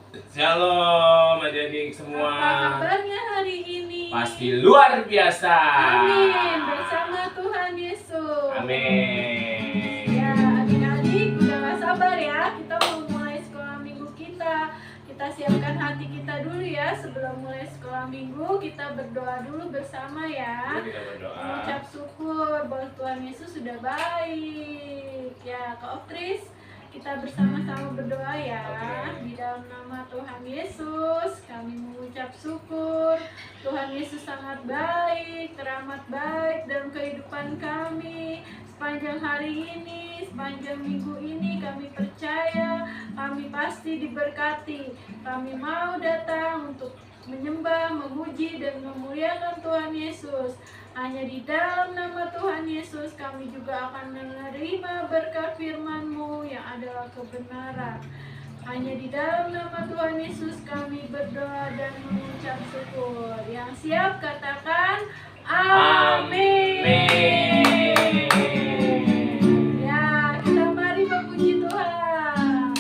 Shalom adik-adik semua. Apa kabarnya hari ini? Pasti luar biasa. Amin. Bersama Tuhan Yesus. Amin. Ya, adik-adik udah gak sabar ya. Kita mau mulai sekolah minggu kita. Kita siapkan hati kita dulu ya. Sebelum mulai sekolah minggu, kita berdoa dulu bersama ya. Kita berdoa. Mengucap syukur bahwa Tuhan Yesus sudah baik. Ya, Kak Optris, kita bersama-sama berdoa ya. Di dalam nama Tuhan Yesus kami mengucap syukur. Tuhan Yesus sangat baik, teramat baik dalam kehidupan kami. Sepanjang hari ini, sepanjang minggu ini kami percaya kami pasti diberkati. Kami mau datang untuk menyembah, memuji, dan memuliakan Tuhan Yesus. Hanya di dalam nama Tuhan Yesus kami juga akan menerima berkat firman-Mu yang adalah kebenaran. Hanya di dalam nama Tuhan Yesus kami berdoa dan mengucap syukur. Yang siap katakan amin. Ya, kita mari memuji Tuhan.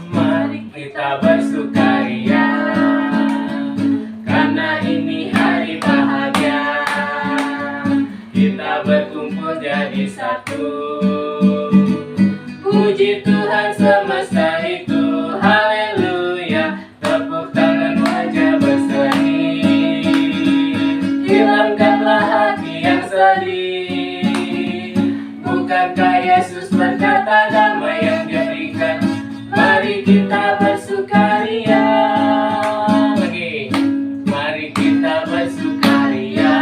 Mari kita bersukaria, karena ini hari bahagia. Kita berkumpul jadi satu. Puji Tuhan semesta itu, haleluya. Tepuk tangan wajah berseri. Hilangkanlah hati yang sedih. Bukankah Yesus berkata damai yang Dia berikan? Mari kita bersukaria. Lagi, mari kita bersukaria,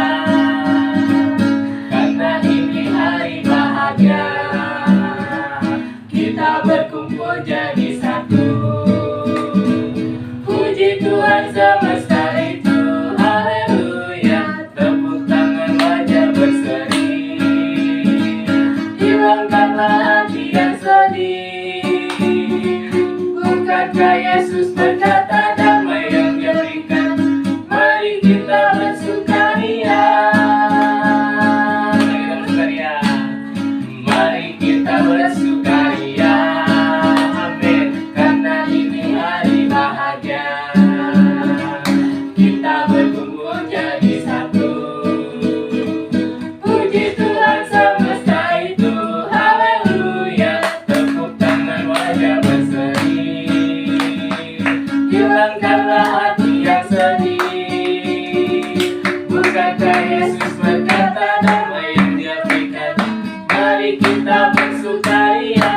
karena ini hari bahagia. Kita berkumpul jadi satu. Puji Tuhan semesta itu, haleluya. Tepuk tangan wajah berseri. Hilangkanlah hati yang sedih. Bukankah Yesus berkata damai yang Dia berikan? Mari kita bersukaria. Mari kita bersukaria. Amin. Karena ini hari bahagia. Kita berkumpul jadi satu. Puji Tuhan semesta itu, haleluya. Tepuk tangan wajah berseri. Hilangkanlah hati yang sedih. Bukankah Yesus berkata damai yang Dia berikan? Mari kita bersukaria.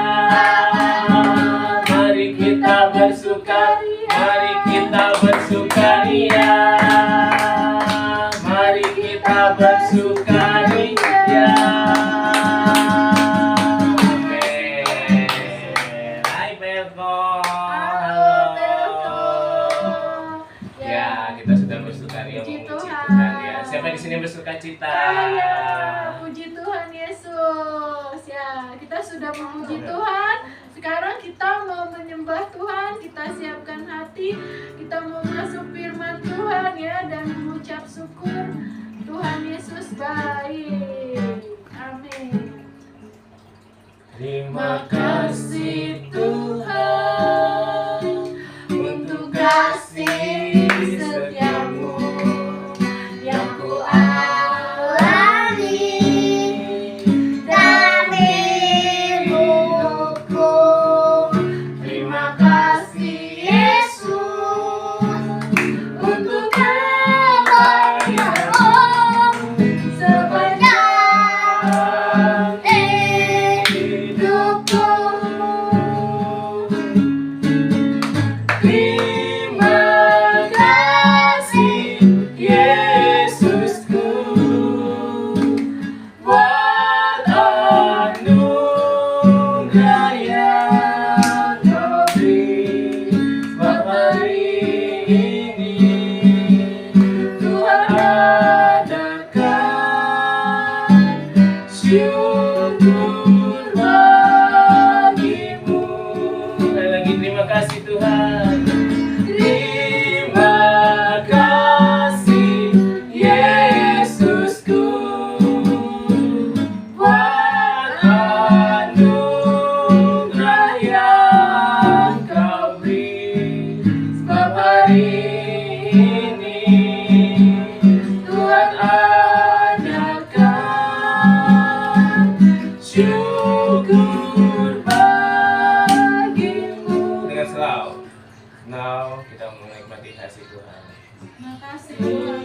Mari kita bersukaria. Mari kita bersukaria. Mari kita bersukaria. Amin. Hai Belko. Halo, Belko. Ya, kita sudah bersukaria Puji memuji Tuhan. Tuhan ya. Siapa di sini bersukacita? Saya, puji Tuhan Yesus. Ya, kita sudah memuji Tuhan. Sekarang kita mau menyembah Tuhan. Kita siapkan hati. Kita mau masuk firman Tuhan ya dan mengucap syukur. Tuhan Yesus baik. Amin. Terima kasih Tuhan untuk kasih setiamu yang ku alami dari hidupku. Terima kasih Yesus untuk kebaikan-Mu sepanjang hidupku. Terima kasih Yesusku buat anugerah yang Kau beri buat hari ini. Tuhan adakan syukur bagimu. Sekali lagi terima kasih Tuhan. Terima kasih Yesusku buat anugerah yang Kau beri kasih Tuhan. Makasih Tuhan.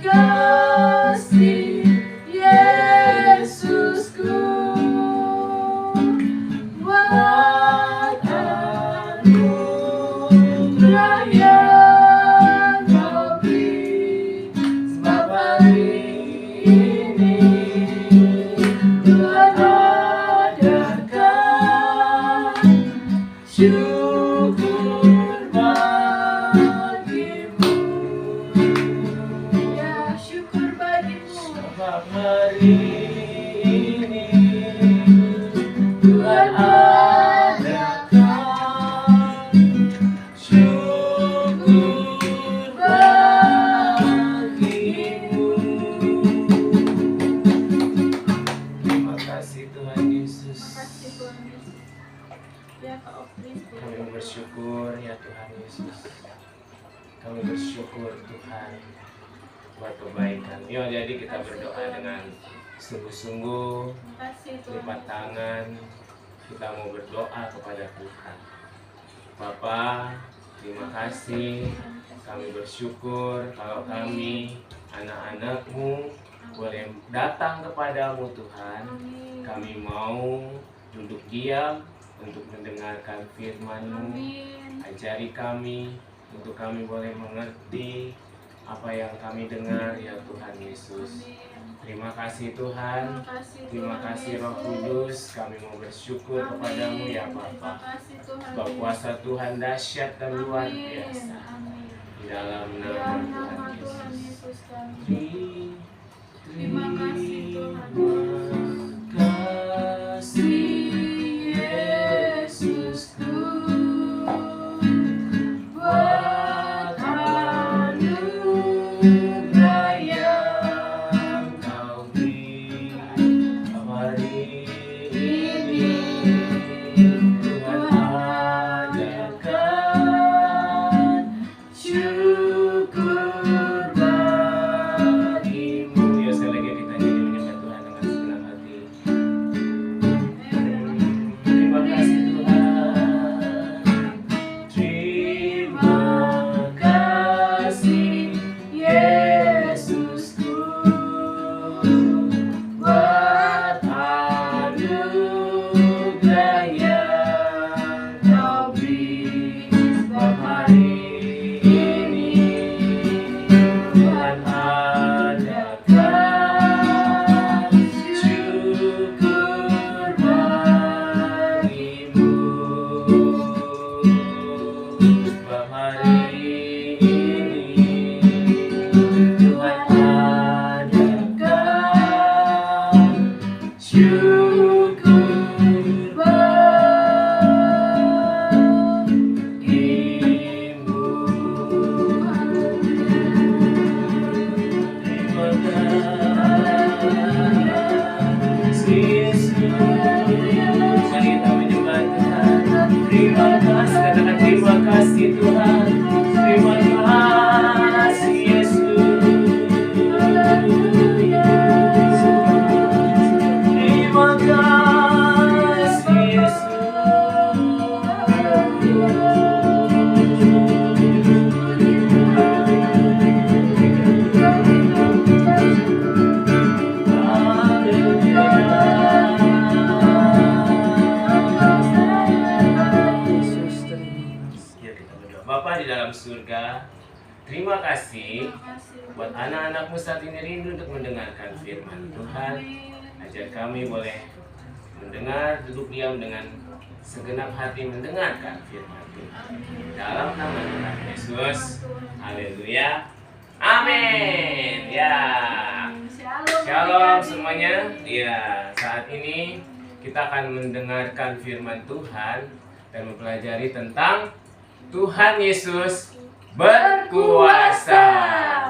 Makasih Yesusku buat anugerah yang Kau beri. Sebab hari ini Tuhan adakan syukur bagimu. Ya, syukur bagimu. Sebab hari ini Tuhan adakan syukur bagimu. Terima kasih Tuhan Yesus. Makasih Tuhan Yesus. Ya Kak Opris. Kami bersyukur ya Tuhan Yesus. Kami bersyukur Tuhan buat kebaikan. Yuk, jadi kita berdoa dengan sungguh-sungguh, Makasih Tuhan. lipat tangan. Kita mau berdoa kepada Tuhan. Bapa, terima kasih. Kami bersyukur kalau kami, anak-anak-Mu, boleh datang kepadamu Tuhan. Amin. Kami mau duduk diam untuk mendengarkan firman-Mu. Amin. Ajari kami untuk kami boleh mengerti apa yang kami dengar ya Tuhan Yesus. Amin. Terima kasih Tuhan. Terima Tuhan kasih Roh Yesus. Kudus. Kami mau bersyukur kepadamu ya Terima Bapa. kasih Tuhan Sebab Yesus. kuasa Tuhan dahsyat dan luar Amin. biasa. Amin. Di dalam Dalam nama nama Tuhan Tuhan Yesus. Yesus kami. Terima kasih Tuhan Terima kasih Yesusku buat anugerah yang Kau beri. Hari ini Tuhan adakan syukur bagimu. Ya, sekali lagi kita nyanyi menyembah Tuhan dengan segenap hati. Terima kasih Tuhan. Terima kasih Yesusku buat anugerah yang Kau beri. Sebab hari ini Tuhan adakan syukur bagimu. Sebab hari ini Tuhan adakan syukur bagimu. Terima kasih Yesus. Mari kita menyembah Tuhan. Terima kasih, katakan terima kasih Tuhan. Terima kasih Yesus. Terima kasih Yesus. Ya, kita berdoa. Bapa di dalam surga, terima kasih buat anak-anakmu saat ini rindu untuk mendengarkan firman Tuhan. Ajar kami boleh mendengar, duduk diam dengan segenap hati mendengarkan firman Tuhan. Dalam nama Tuhan Yesus. Haleluya. Amin. Ya. Shalom semuanya. Ya, saat ini kita akan mendengarkan firman Tuhan dan mempelajari tentang Tuhan Yesus berkuasa.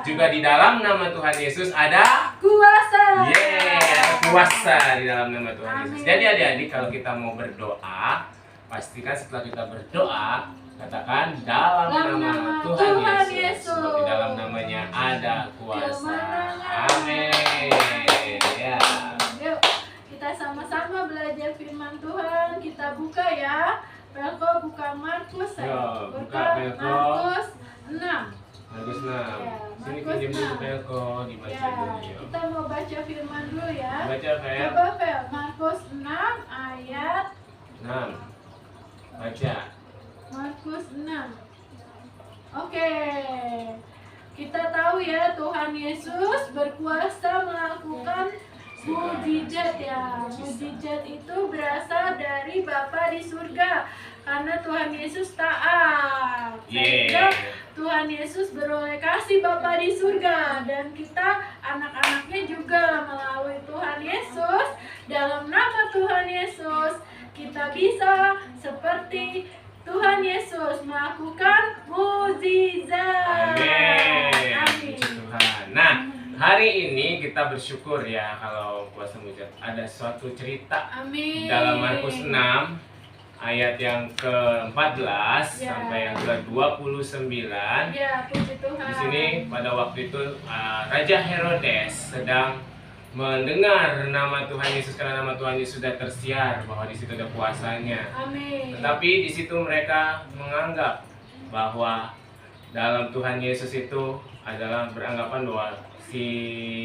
Juga di dalam nama Tuhan Yesus ada kuasa. ada kuasa di dalam nama Tuhan Yesus. Amin. Jadi adik-adik, kalau kita mau berdoa, pastikan setelah kita berdoa, katakan dalam nama Tuhan Yesus. Sebab di dalam namanya ada kuasa. Amin. Ya. Yuk, kita sama-sama belajar firman Tuhan. Kita buka ya Pelko buka Markus ya. Yo, buka Pelko. Markus 6. Markus 6. Ya, Sini Markus pinjam dulu 6. Pelko, dibaca Ya, dulu yuk. kita mau baca firman dulu ya. Baca Fel. Coba Fel, Markus 6 ayat 6. Baca. Markus 6. Oke. Kita tahu ya Tuhan Yesus berkuasa melakukan mujizat ya. Mujizat itu berasal dari Bapa di surga karena Tuhan Yesus taat. Sehingga Tuhan Yesus beroleh kasih Bapa di surga dan kita anak-anaknya juga melalui Tuhan Yesus, dalam nama Tuhan Yesus kita bisa seperti Tuhan Yesus melakukan mukjizat. Amin. Amin. Puji Tuhan. Nah, hari ini kita bersyukur ya kalau puasa mujizat ada suatu cerita Amin. dalam Markus 6 ayat yang ke-14 Ya. sampai yang ke-29. Ya, puji Tuhan. Di sini pada waktu itu Raja Herodes sedang mendengar nama Tuhan Yesus karena nama Tuhan Yesus sudah tersiar bahwa di situ ada kuasanya. Amin. Tetapi di situ mereka menganggap bahwa dalam Tuhan Yesus itu adalah beranggapan bahwa si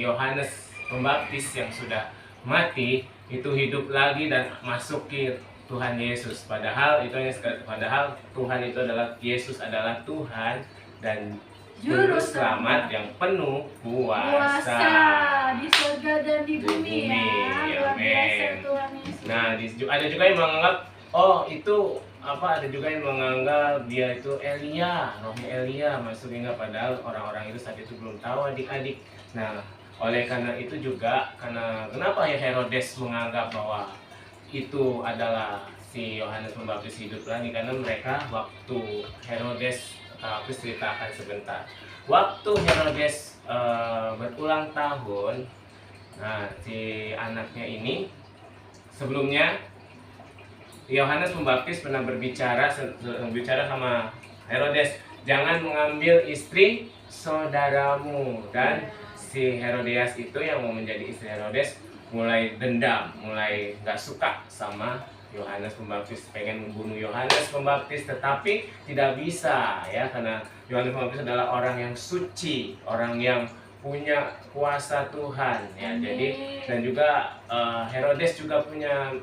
Yohanes Pembaptis yang sudah mati itu hidup lagi dan masuk ke Tuhan Yesus. Padahal Tuhan itu adalah Yesus adalah Tuhan dan Juru Selamat yang penuh kuasa di surga dan di bumi ya. Luar biasa Amin. Tuhan Yesus. Nah, ada juga yang menganggap itu ada juga yang menganggap dia itu Elia, rohnya Elia masuk hingga padahal orang-orang itu saat itu belum tahu adik-adik. Nah, oleh karena itu juga kenapa ya Herodes menganggap bahwa itu adalah si Yohanes Pembaptis hidup lagi karena mereka waktu Herodes aku ceritakan sebentar. Waktu Herodes berulang tahun, nah si anaknya ini sebelumnya Yohanes Pembaptis pernah berbicara sama Herodes, jangan mengambil istri saudaramu. Dan si Herodias itu yang mau menjadi istri Herodes mulai dendam, mulai gak suka sama Yohanes Pembaptis, pengen membunuh Yohanes Pembaptis, tetapi tidak bisa ya karena Yohanes Pembaptis adalah orang yang suci, orang yang punya kuasa Tuhan ya. Amin. Jadi dan juga Herodes juga punya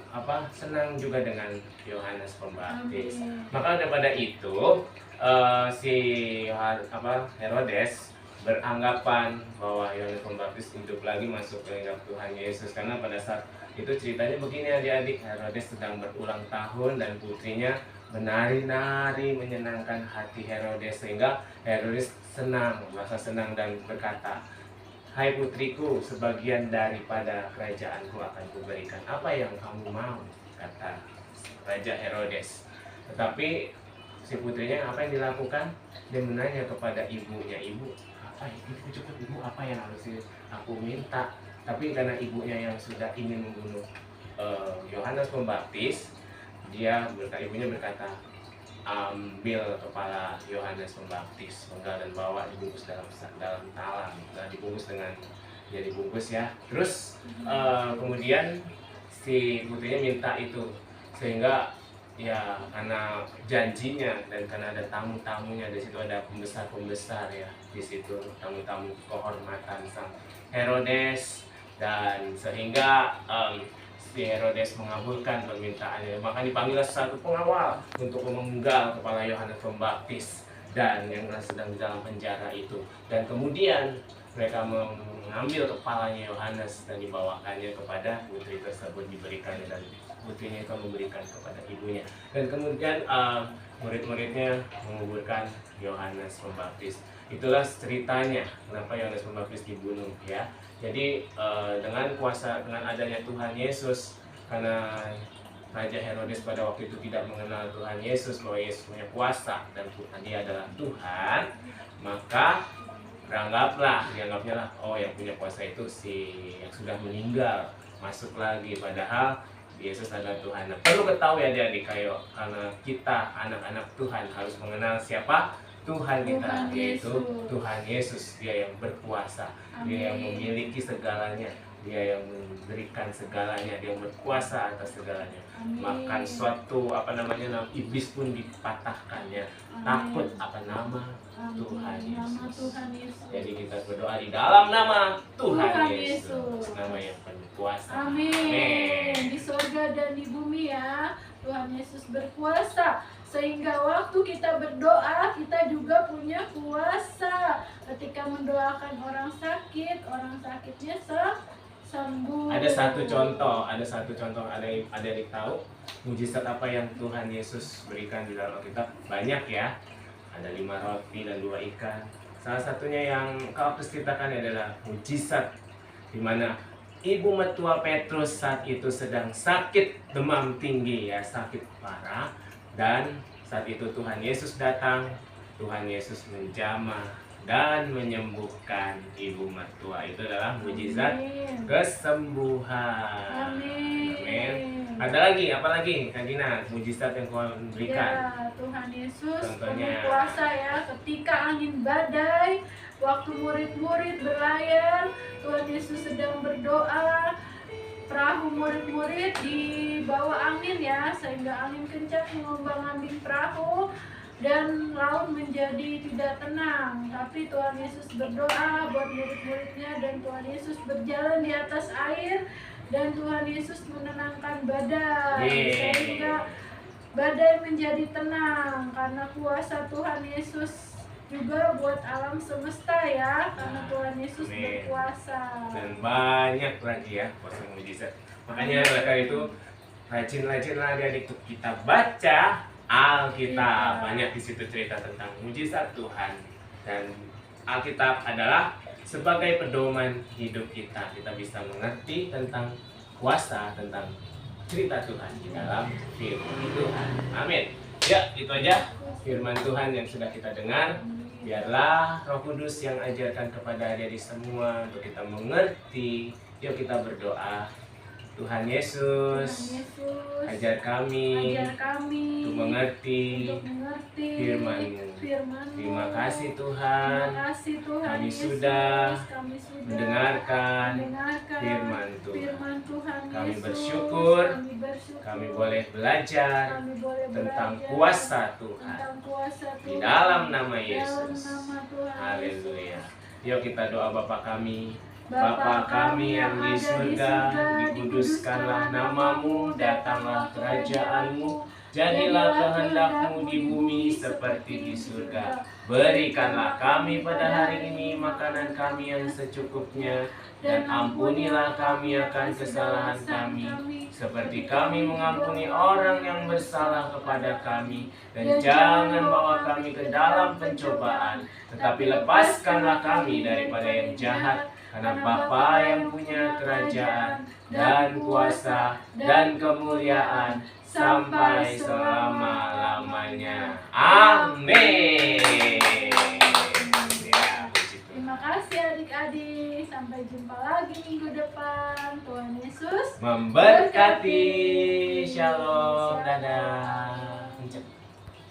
senang juga dengan Yohanes Pembaptis. Amin. Maka daripada itu si Herodes beranggapan bahwa Yohanes Pembaptis hidup lagi masuk ke dalam Tuhan Yesus karena pada saat itu ceritanya begini adik-adik, Herodes sedang berulang tahun dan putrinya menari-nari menyenangkan hati Herodes sehingga Herodes merasa senang dan berkata, hai putriku, sebagian daripada kerajaanku akan kuberikan, apa yang kamu mau, kata Raja Herodes. Tetapi si putrinya apa yang dilakukan? Dia menanya kepada ibunya, ibu apa yang harus aku minta? Tapi karena ibunya yang sudah ingin membunuh Yohanes Pembaptis, ibunya berkata, ambil kepala Yohanes Pembaptis, penggal dan bawa dibungkus dalam talam, dibungkus ya. Terus kemudian si putrinya minta itu sehingga ya karena janjinya dan karena ada tamu-tamunya di situ, ada pembesar ya di situ, tamu-tamu kehormatan sang Herodes, dan sehingga si Herodes mengabulkan permintaannya, maka dipanggillah satu pengawal untuk memenggal kepala Yohanes Pembaptis dan yang sedang di dalam penjara itu, dan kemudian mereka mengambil kepalanya Yohanes dan dibawakannya kepada putri tersebut, diberikannya dan putrinya itu memberikan kepada ibunya, dan kemudian murid-muridnya menguburkan Yohanes Pembaptis. Itulah ceritanya kenapa Yohanes Pembaptis dibunuh ya. Jadi dengan adanya Tuhan Yesus, karena Raja Herodes pada waktu itu tidak mengenal Tuhan Yesus, bahwa Yesus punya kuasa dan dia adalah Tuhan, maka dianggapnya lah, yang punya kuasa itu si yang sudah meninggal masuk lagi, padahal Yesus adalah Tuhan. Nah, perlu ketahui adik-adik karena kita anak-anak Tuhan harus mengenal siapa Tuhan kita, yaitu Tuhan Yesus. Dia yang berkuasa, dia yang memiliki segalanya, dia yang memberikan segalanya, dia yang berkuasa atas segalanya. Amin. Makan suatu iblis pun dipatahkan ya. Takut akan nama Tuhan Nama Yesus. Tuhan Yesus. Jadi kita berdoa di dalam nama Tuhan Tuhan Yesus, Yesus. nama yang penuh kuasa. Amin. Di surga dan di bumi ya, Tuhan Yesus berkuasa. Sehingga waktu kita berdoa, kita juga punya kuasa. Ketika mendoakan orang sakit, orang sakitnya sembuh. Ada satu contoh, ada yang tahu mujizat apa yang Tuhan Yesus berikan di dalam Alkitab? Banyak ya. Ada 5 roti dan 2 ikan. Salah satunya yang Kak Optus ceritakan adalah mujizat di mana Ibu mertua Petrus saat itu sedang sakit demam tinggi ya, sakit parah, dan saat itu Tuhan Yesus datang, Tuhan Yesus menjamah dan menyembuhkan ibu mertua. Itu adalah mujizat Amin. kesembuhan. Amin. Amin. Ada lagi, apa lagi Kak Gina, mujizat yang kau berikan? Ya, Tuhan Yesus Contohnya. penuh kuasa ya. Ketika angin badai, waktu murid-murid berlayar, Tuhan Yesus sedang berdoa, perahu murid-murid dibawa angin ya, sehingga angin kencang mengombang-ambing perahu dan laut menjadi tidak tenang. Tapi Tuhan Yesus berdoa buat murid-muridnya, dan Tuhan Yesus berjalan di atas air, dan Tuhan Yesus menenangkan badai. Sehingga badai menjadi tenang karena kuasa Tuhan Yesus juga buat alam semesta ya, karena Tuhan Yesus Amin. berkuasa. Dan banyak lagi ya kuasa mujizat. Makanya oleh karena itu rajin-rajinlah adik-adik untuk kita baca Alkitab. Iya. Banyak di situ cerita tentang mujizat Tuhan, dan Alkitab adalah sebagai pedoman hidup kita. Kita bisa mengerti tentang kuasa, tentang cerita Tuhan di dalam firman Tuhan. Amin. Ya, itu aja firman Tuhan yang sudah kita dengar. Biarlah Roh Kudus yang ajarkan kepada adik-adik semua untuk kita mengerti. Yuk kita berdoa. Tuhan Yesus, ajar kami untuk mengerti firman-Mu. Terima kasih Tuhan, kami sudah mendengarkan firman Tuhan. Kami bersyukur, kami boleh belajar tentang kuasa Tuhan di dalam nama Yesus. Haleluya. Yuk kita doa. Bapa kami, Bapa kami yang di surga, dikuduskanlah nama-Mu, datanglah kerajaan-Mu, jadilah kehendak-Mu di bumi seperti di surga. Berikanlah kami pada hari ini makanan kami yang secukupnya, dan ampunilah kami akan kesalahan kami, seperti kami mengampuni orang yang bersalah kepada kami. Dan jangan bawa kami ke dalam pencobaan, tetapi lepaskanlah kami daripada yang jahat. Karena Bapa yang punya kerajaan dan kuasa dan kemuliaan sampai selama-lamanya. Amin. Ya, Terima kasih adik-adik. Sampai jumpa lagi minggu depan. Tuhan Yesus memberkati. Shalom. Dadah.